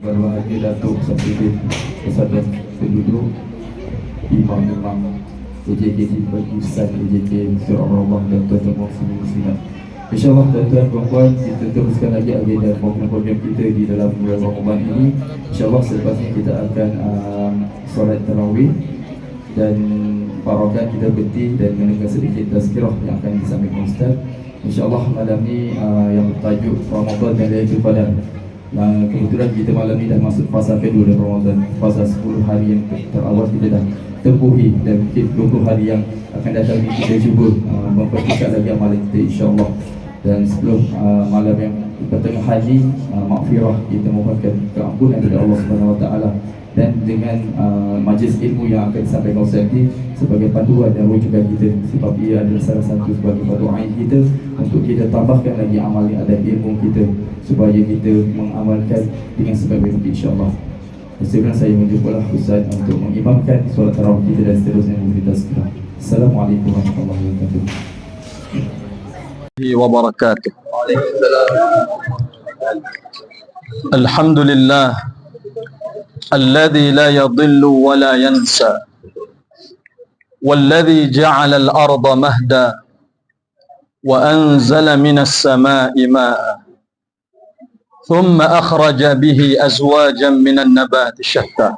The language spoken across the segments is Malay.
Berbahagia Datuk Samsudin Kesadaran Penduduk, Imam-Imam AJK Bagi Ustaz AJK Surah Rabah dan tuan-tuan muslimin. InsyaAllah tuan-tuan puan-puan, kita teruskan lagi agenda program-program kita di dalam bulan Ramadan ini. InsyaAllah selepas ini kita akan solat tarawih dan parokan kita berhenti dan mendengar sedikit tazkirah yang akan disampaikan Ustaz. InsyaAllah malam ni yang bertajuk Ramadan dan Lailatul Qadar. Kebetulan kita malam ni dah masuk fasa kedua dalam Ramadan. Fasa 10 hari yang terawal kita dah tempuhi, dan mungkin 20 hari yang akan datang ni kita cuba mempertingkat lagi amalan kita insyaAllah. Dan sebelum malam yang pertengahan ni, maghfirah, kita mohonkan keampunan dari Allah SWT. Dan dengan majlis ilmu yang akan disampaikan Ustaz ini sebagai panduan dan rujukan kita, sebab ia adalah salah satu sebagai panduan ain kita untuk kita tambahkan lagi amal yang ada ilmu kita, supaya kita mengamalkan dengan sebaik-baik insyaAllah. Sekarang saya menjumpa Ustaz untuk mengimamkan solat tarawih kita dan seterusnya memberi tazkirah. Assalamualaikum warahmatullahi wabarakatuh. Alhamdulillah alladhi la yadhillu wa la yansa, walladhi ja'ala al-arda mahda wa anzala minas samaa'i ma'a thumma akhraja bihi azwajan minan nabati syatta.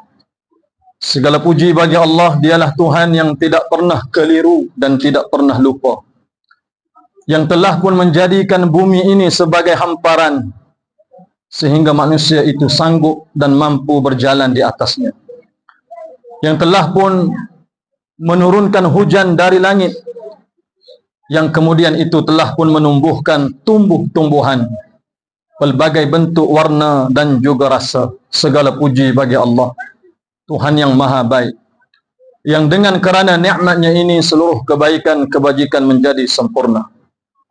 Segala puji bagi Allah, dialah Tuhan yang tidak pernah keliru dan tidak pernah lupa, yang telah pun menjadikan bumi ini sebagai hamparan sehingga manusia itu sanggup dan mampu berjalan di atasnya, yang telah pun menurunkan hujan dari langit, yang kemudian itu telah pun menumbuhkan tumbuh-tumbuhan pelbagai bentuk, warna dan juga rasa. Segala puji bagi Allah, Tuhan yang maha baik, yang dengan kerana nikmatnya ini seluruh kebaikan kebajikan menjadi sempurna.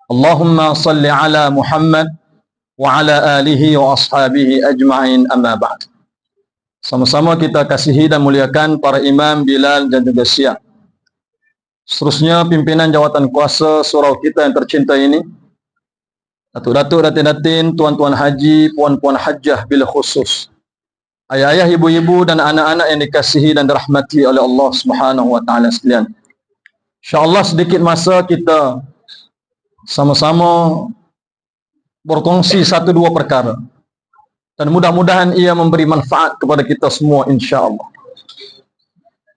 Allahumma salli ala Muhammad wa ala alihi wa ashabihi ajma'in, amma ba'd. Sama-sama kita kasihi dan muliakan para imam, bilal dan juga syiah. Seterusnya pimpinan jawatan kuasa surau kita yang tercinta ini, datuk-datuk, datin-datin, tuan-tuan haji, puan-puan hajjah bila khusus, ayah-ayah, ibu-ibu dan anak-anak yang dikasihi dan dirahmati oleh Allah Subhanahu wa taala sekalian. Insya-Allah sedikit masa kita sama-sama berkongsi satu dua perkara, dan mudah-mudahan ia memberi manfaat kepada kita semua insya-Allah.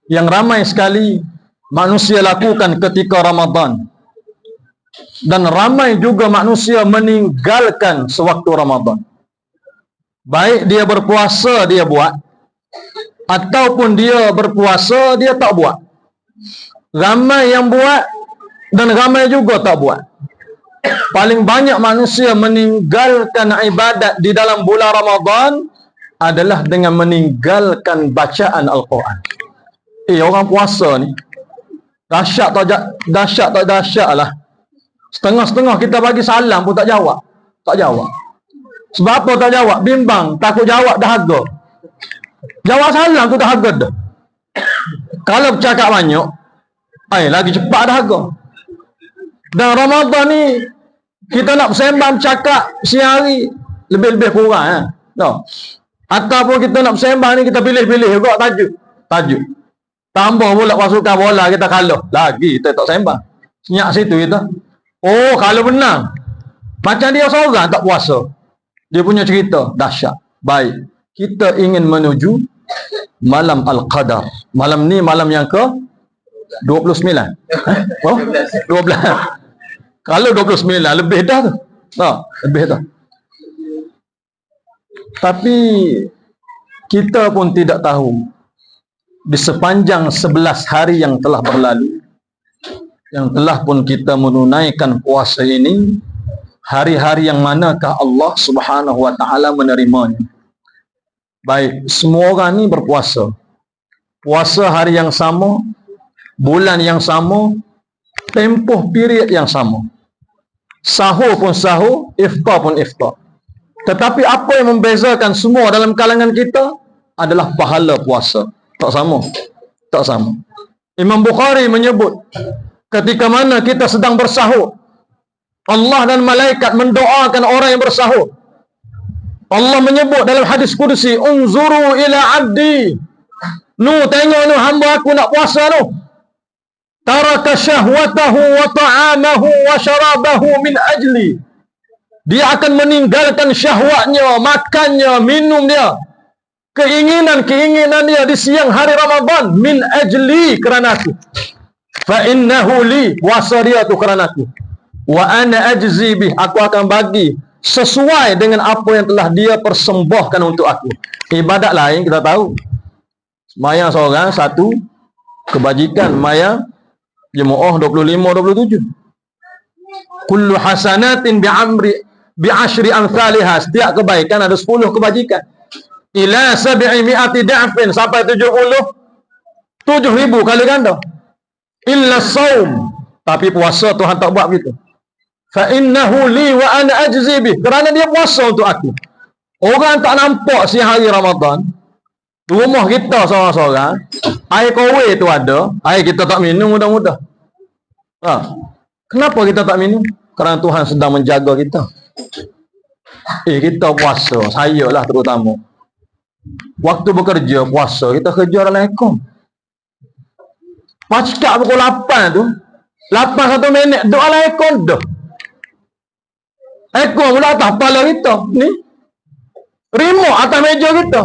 Yang ramai sekali manusia lakukan ketika Ramadan, dan ramai juga manusia meninggalkan sewaktu Ramadan. Baik dia berpuasa dia buat, ataupun dia berpuasa dia tak buat. Ramai yang buat dan ramai juga tak buat. Paling banyak manusia meninggalkan ibadat di dalam bulan Ramadan adalah dengan meninggalkan bacaan Al-Quran. Orang puasa ni dahsyat tak dahsyat lah. Setengah-setengah kita bagi salam pun tak jawab. Tak jawab. Sebab apa tak jawab? Bimbang, takut jawab dahaga. Jawab salam tu dahaga dah. Kalau bercakap banyak, lagi cepat dahaga. Dan Ramadan ni kita nak bersembang bercakap siang hari lebih-lebih kurang no. Ataupun kita nak bersembang ni kita pilih-pilih juga tajuk. Tambah pula pasukan bola kita kalah, lagi kita tak sembang. Senyap situ kita. Oh, kalau menang macam dia seorang tak puasa, dia punya cerita dahsyat. Baik, kita ingin menuju malam Al-Qadar. Malam ni malam yang ke 29. Oh, 12. Kalau 29 lebih dah tu. Lebih dah. Tapi kita pun tidak tahu di sepanjang 11 hari yang telah berlalu, yang telah pun kita menunaikan puasa ini, hari-hari yang manakah Allah Subhanahu wa taala menerimanya. Baik, semua orang ni berpuasa. Puasa hari yang sama, bulan yang sama, tempoh period yang sama. Sahur pun sahur, iftar pun iftar. Tetapi apa yang membezakan semua dalam kalangan kita adalah pahala puasa. Tak sama. Tak sama. Imam Bukhari menyebut, ketika mana kita sedang bersahur, Allah dan malaikat mendoakan orang yang bersahur. Allah menyebut dalam hadis kursi, unzuru ila abdi. Tengok hamba aku nak puasa tu. Taraka syahwatahu wa ta'amahu wa syarabahu min ajli. Dia akan meninggalkan syahwatnya, makannya, minum dia, keinginan dia di siang hari Ramadan, min ajli, kerana aku. Fa innahu li, puasa dia tu kerana aku. Wa ana ajzi bih, aku akan bagi sesuai dengan apa yang telah dia persembahkan untuk aku. Ibadat lain kita tahu. Sembahyang seorang satu kebajikan, sembahyang jemaah 25 27. Kullu hasanatin bi asyri amsalha, setiap kebaikan ada 10 kebajikan. Ila 700 da'fin, sampai 7,000 kali ganda. Illa saum, tapi puasa Tuhan tak buat begitu. Fa innahu li wa ana ajzi bih, kerana dia puasa untuk aku. Orang tak nampak siang hari Ramadan, rumah kita seorang-seorang, air kowe tu ada, air kita tak minum mudah-mudah. Kenapa kita tak minum? Kerana Tuhan sedang menjaga kita. Kita puasa, saya lah terutama. Waktu bekerja, puasa, kita kerja dalam aircon. Pasca pukul 8 tu, 8 1 minit, duduk dalam aircon dah. Aircon pula atas kepala kita. Ni, remote atas meja kita.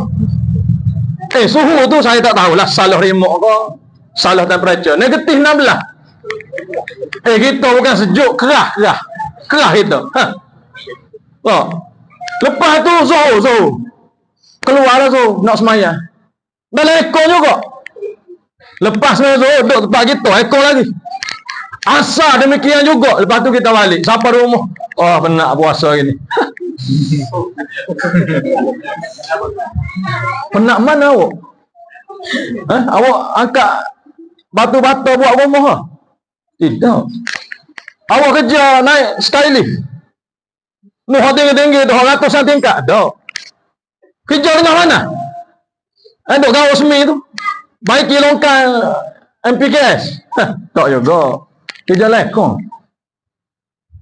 Suhu tu saya tak tahulah, salah remote ke, salah temperature. Negatif 16. Kita bukan sejuk, kerah kita. Lepas tu Zuhur keluar lah Zuhur, nak semayang dalam ekor juga. Lepas semayang Zuhur, duduk tempat kita, ekor lagi. Asar demikian juga. Lepas tu kita balik, sampai rumah, penat puasa gini. Penat mana awak? Awak angkat batu-batu buat rumah lah? Tidak. Awak kerja naik skylift, tinggi-tinggi, 200 tingkat. Tak. Kerja dengan mana? Duk gawat semi tu, baiki longkang MPKS. Tak juga. Kerja lekong.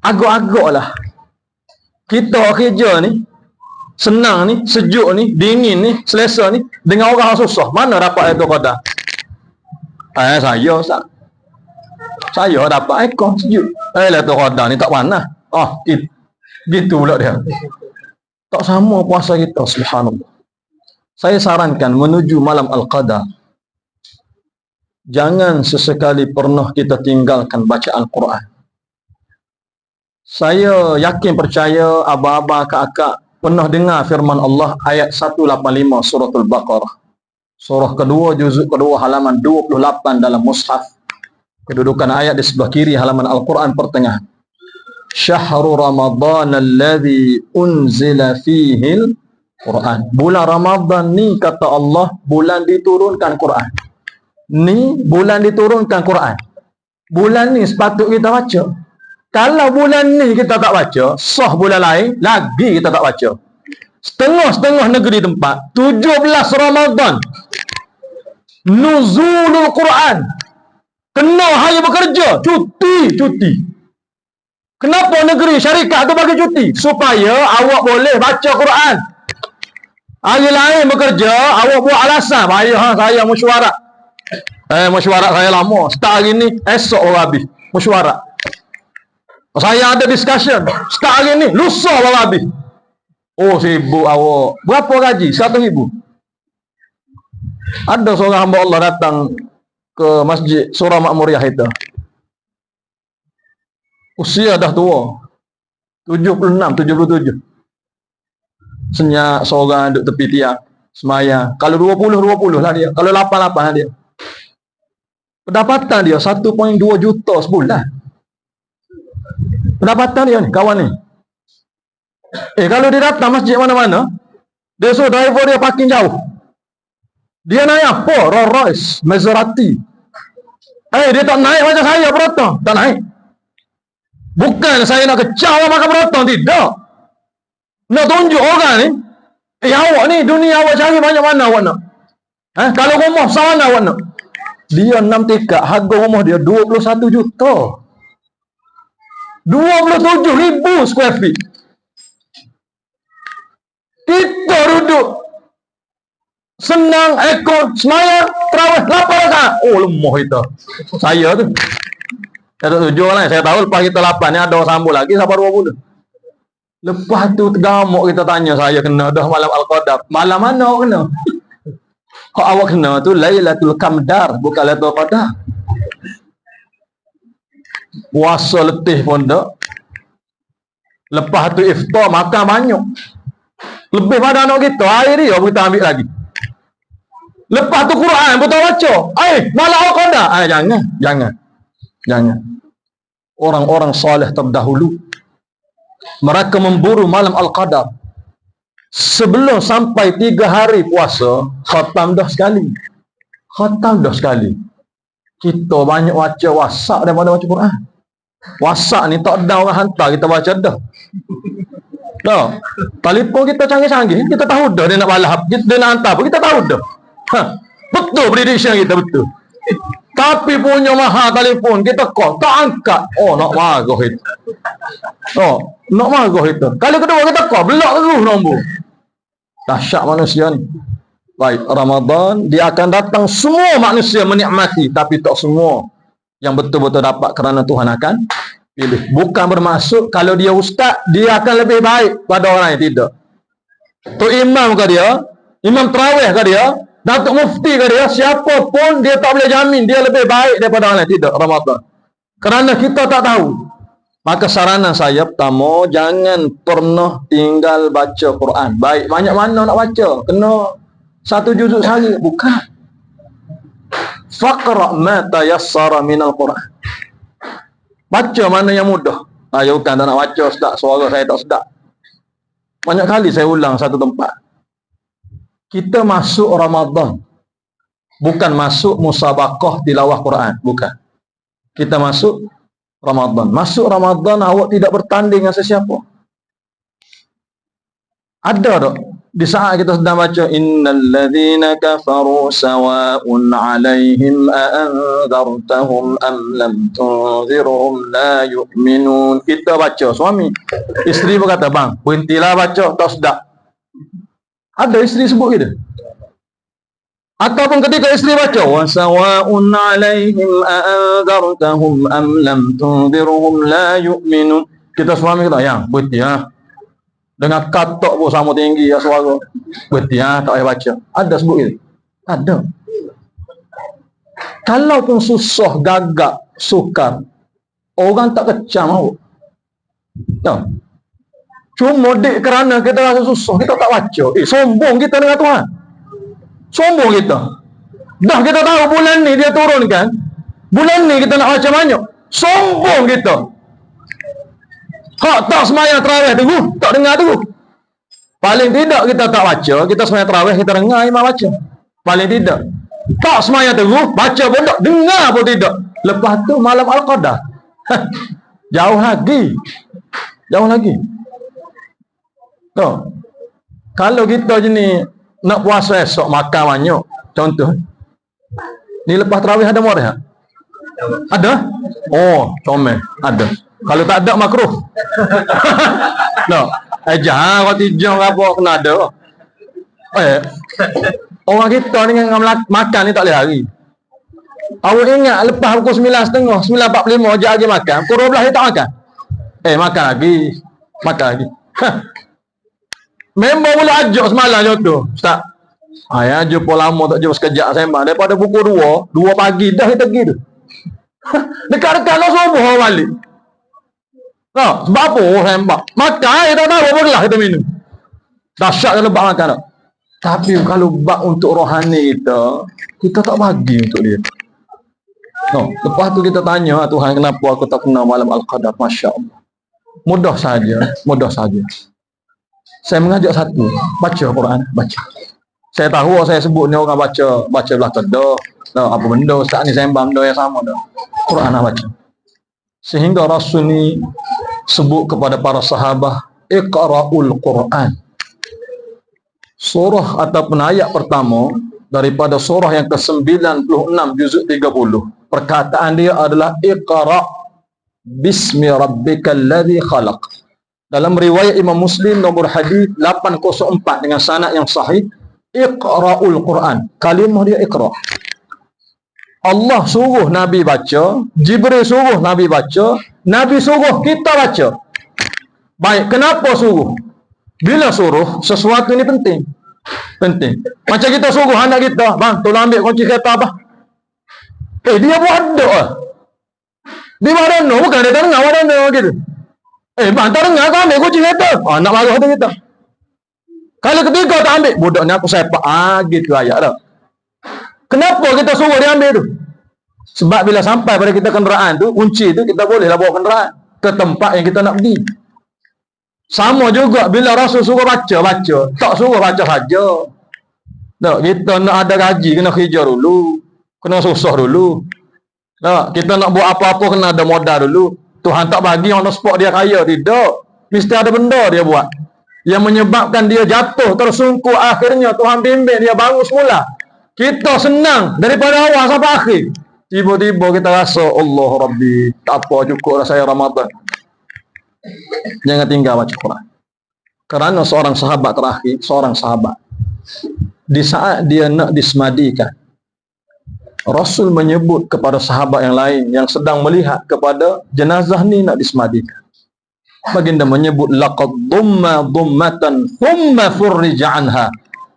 Agak-agak lah. Kita kerja ni, senang ni, sejuk ni, dingin ni, selesa ni, dengan orang susah. Mana dapat itu kata? Saya Ustaz. Saya dapat aircon sejuk. Lah tu kata ni tak panas. Gitu pula dia. Tak sama puasa kita, subhanallah. Saya sarankan menuju malam Al-Qadar, jangan sesekali pernah kita tinggalkan bacaan Quran. Saya yakin percaya abah-abah, kakak pernah dengar firman Allah ayat 185 suratul Baqarah. Surah kedua, juzuk kedua, halaman 28 dalam mushaf. Kedudukan ayat di sebelah kiri halaman Al-Quran pertengahan. Syahrul Ramadan alladhi unzila fihil Quran. Bulan Ramadan ni, kata Allah, bulan diturunkan Quran. Ni bulan diturunkan Quran. Bulan ni sepatut kita baca. Kalau bulan ni kita tak baca, sah bulan lain lagi kita tak baca. Setengah-setengah negeri tempat 17 Ramadan nuzulul Quran, kena hari bekerja, cuti. Kenapa negeri syarikat tu bagi cuti? Supaya awak boleh baca Quran. Hari lain bekerja, awak buat alasan, saya mesyuarat. Mesyuarat saya lama, start hari ni, esok baru habis mesyuarat. Saya ada discussion, start hari ni, lusa baru habis. Sibuk awak. Berapa gaji? 100,000. Ada seorang hamba Allah datang ke masjid Surah Makmuriyah itu. Usia dah tua, 76, 77. Senyap seorang duduk tepi tiang semayang. Kalau 20 lah dia. Kalau 8 lah dia. Pendapatan dia 1.2 juta sebulan. Pendapatan dia ni, kawan ni. Kalau dia datang masjid mana-mana, dia suruh driver dia parking jauh. Dia naik apa? Rolls Royce, Maserati. Dia tak naik macam saya berotong. Tak naik. Bukan saya nak kecah orang makan berotong, tidak. Nak tunjuk orang ni, awak ni, dunia awak cari banyak mana awak nak? Kalau rumah besar mana awak nak? Dia 6 tingkat, harga rumah dia 21 juta. 27,000 square feet. Kita duduk senang, ekor, semayang, terawih, 8 rakaat. Oh, lemah kita. Saya tu. Saya tak tujuh lah. Saya tahu lepas kita 8 ni ada sambung lagi sampai 20. Lepas tu tergamuk kita tanya, saya kena dah malam Al-Qadar. Malam mana awak kena? Kau awak kena tu Lailatul Qadar, bukan Lailatul Qadar. Puasa letih pun tak. Lepas tu iftar makan banyak. Lebih pada anak kita, air dia kita ambil lagi. Lepas tu Quran betul baca. Malam Al-Qadar. Jangan. Orang-orang soleh terdahulu mereka memburu malam Al-Qadar. Sebelum sampai 3 hari puasa, khatam dah sekali. Kita banyak baca WhatsApp daripada baca Quran. WhatsApp ni tak ada orang hantar, kita baca dah. Telefon kita canggih-canggih, kita tahu dah dia nak balas, dia nak hantar apa, kita tahu dah. Betul prediction kita, betul. Tapi punya mahal telefon, kita call, tak angkat. Nak marah itu. Nak marah itu. Kali kedua kita call, belak terus nombor. Dahsyat manusia ni. Baik, Ramadan, dia akan datang semua manusia menikmati, tapi tak semua yang betul-betul dapat kerana Tuhan akan pilih. Bukan bermaksud kalau dia ustaz, dia akan lebih baik pada orang yang tidak. Tu imam ke dia, imam terawih ke dia, Datuk Mufti ke dia, siapa pun dia tak boleh jamin dia lebih baik daripada orang yang tidak Ramadan. Kerana kita tak tahu. Maka saranan saya pertama, jangan pernah tinggal baca Quran. Baik, banyak mana nak baca? Kena 1 juzuk sehari. Bukan. Faqra' ma tayassara minal Quran. Baca mana yang mudah. Bukan tak nak baca sedap, suara saya tak sedap. Banyak kali saya ulang satu tempat. Kita masuk Ramadan, bukan masuk musabaqah tilawah Quran, bukan. Kita masuk Ramadan. Masuk Ramadan awak tidak bertanding dengan sesiapa. Ada tak? Di saat kita sedang baca innal ladzina kafaru sawa'un 'alaihim a'anzartahum am lam tunzirhum la yu'minun. Kita baca, suami, isteri berkata, "Bang, berhentilah baca, tak sedap." Ada isteri sebut gitu. Ataupun ketika isteri baca wa sawa'un 'alaihim a'anzartahum am lam tunzirhum la yu'minun. Kita suami kata, "Yang, berhenti ah." Dengan katok pun sama tinggi ya suara. Berhenti ah, tak payah baca. Ada sebut gitu. Ada. Kalau pun susah, gagak, sukar, orang tak kecam awak. Tak. Cuma dik kerana kita rasa susah, kita tak baca. Sombong kita dengan Tuhan. Sombong kita. Dah kita tahu bulan ni dia turunkan. Bulan ni kita nak baca banyak. Sombong kita. Tak semayang terawih tu, tak dengar tu. Paling tidak kita tak baca, kita semayang terawih, kita dengar imam baca. Paling tidak. Tak semayang tu, baca pun tak, dengar pun tidak. Lepas tu malam Al-Qadar. Jauh lagi. Kalau kita jenis nak puasa esok, makan banyak. Contoh. Ni lepas terawih ada muarih? Ada? Comel. Ada. Kalau tak ada makruh. Jangan kau tijang apa kena ada. Orang kita ni dengan makan ni tak boleh hari. Awak ingat lepas pukul 9.30, 9.45 je lagi makan. Pukul 12 dia tak makan. Makan lagi. Member boleh ajak semalam contoh. Ustaz, ayah jumpa lama tak jumpa sekejap sembang. Daripada pukul 2 pagi dah kita pergi tu. Dekat-dekat nak subuh balik. Sebab apa sembang? Makan air tak tahu apa gelas kita minum. Dahsyat kalau bak makan tak. Tapi kalau bak untuk rohani kita tak bagi untuk dia. Lepas tu kita tanya Tuhan, kenapa aku tak kenal malam Al-Qadar? Masya Allah. Mudah saja. Saya mengajak satu, baca Quran, baca. Saya tahu saya sebut ni orang baca belah kedah. Apa benda Ustaz ni sembang benda yang sama dah. Quran nak baca. Sehingga Rasul ni sebut kepada para sahabat, Iqra'ul Quran. Surah ataupun ayat pertama daripada surah yang ke-96 juzuk 30. Perkataan dia adalah Iqra' bismi rabbikal ladzi khalaq. Dalam riwayat Imam Muslim nombor hadis 804 dengan sanad yang sahih, Iqra'ul Quran. Kalimah dia Iqra'. Allah suruh Nabi baca, Jibril suruh Nabi baca, Nabi suruh kita baca. Baik, kenapa suruh? Bila suruh, sesuatu ini penting. Penting. Macam kita suruh anak kita, bang, tolong ambil kunci kereta apa? Dia buat doa. Dia buat doa, bukan dia tak dengar, buat doa gitu. Bang, tak dengar, kau ambil kunci kereta. Nak marah tu kita. Kalau ketiga tak ambil, budak ni aku sepak. Gitu ayat dah. Kenapa kita suruh dia ambil tu? Sebab bila sampai pada kita kenderaan tu, kunci tu kita bolehlah bawa kenderaan ke tempat yang kita nak pergi. Sama juga bila Rasul suruh baca, baca. Tak suruh baca saja. Tak, kita nak ada gaji, kena kerja dulu. Kena susah dulu. Tak, kita nak buat apa-apa kena ada modal dulu. Tuhan tak bagi on the spot dia kaya, tidak. Mesti ada benda dia buat yang menyebabkan dia jatuh, tersungkur, akhirnya Tuhan bimbing dia bangun semula. Kita senang daripada awal sampai akhir. Tiba-tiba kita rasa, Allah Rabbi, tak apa, cukup dah saya Ramadan. Jangan tinggal baca Quran. Kerana seorang sahabat terakhir, seorang sahabat, di saat dia nak dismadikan, Rasul menyebut kepada sahabat yang lain yang sedang melihat kepada jenazah ni nak dismadikan. Baginda menyebut laqad dhumma dhummatan thumma furrija anha.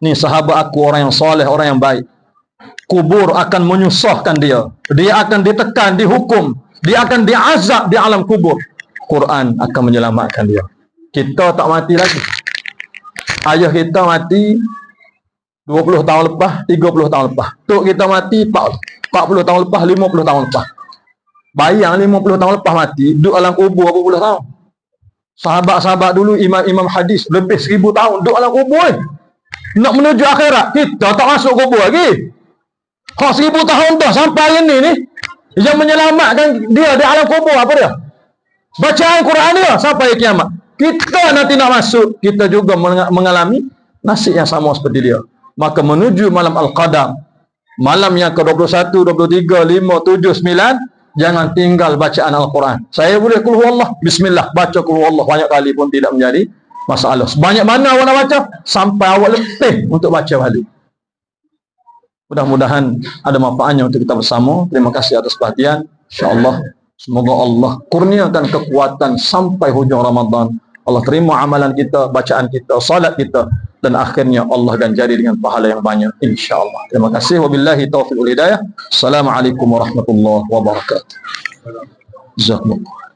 Ni sahabat aku orang yang soleh, orang yang baik. Kubur akan menyusahkan dia. Dia akan ditekan, dihukum. Dia akan diazab di alam kubur. Quran akan menyelamatkan dia. Kita tak mati lagi. Ayah kita mati 20 tahun lepas, 30 tahun lepas. Tok kita mati 40 tahun lepas, 50 tahun lepas. Bayang 50 tahun lepas mati, duduk dalam kubur berapa puluh tahun. Sahabat-sahabat dulu, imam-imam hadis, lebih 1000 tahun duduk dalam kubur. Nak menuju akhirat, kita tak masuk kubur lagi. Hak 1000 tahun dah sampai hari ni ni, yang menyelamatkan dia di alam kubur apa dia? Bacaan Quran dia sampai kiamat. Kita nanti nak masuk, kita juga mengalami nasib yang sama seperti dia. Maka menuju malam Al-Qadar, malam yang ke-21, 23, 5, 7, 9, jangan tinggal bacaan Al-Quran. Saya boleh qul huwallah, bismillah, baca qul huwallah banyak kali pun tidak menjadi masalah. Sebanyak mana awak nak baca, sampai awak letih untuk baca balik. Mudah-mudahan ada manfaatnya untuk kita bersama. Terima kasih atas perhatian. InsyaAllah, semoga Allah kurniakan kekuatan sampai hujung Ramadan. Allah terima amalan kita, bacaan kita, salat kita, dan akhirnya Allah akan jadi dengan pahala yang banyak, insyaAllah. Terima kasih. Wabillahi taufiq wal hidayah. Assalamualaikum warahmatullahi wabarakatuh. Jazakumullah.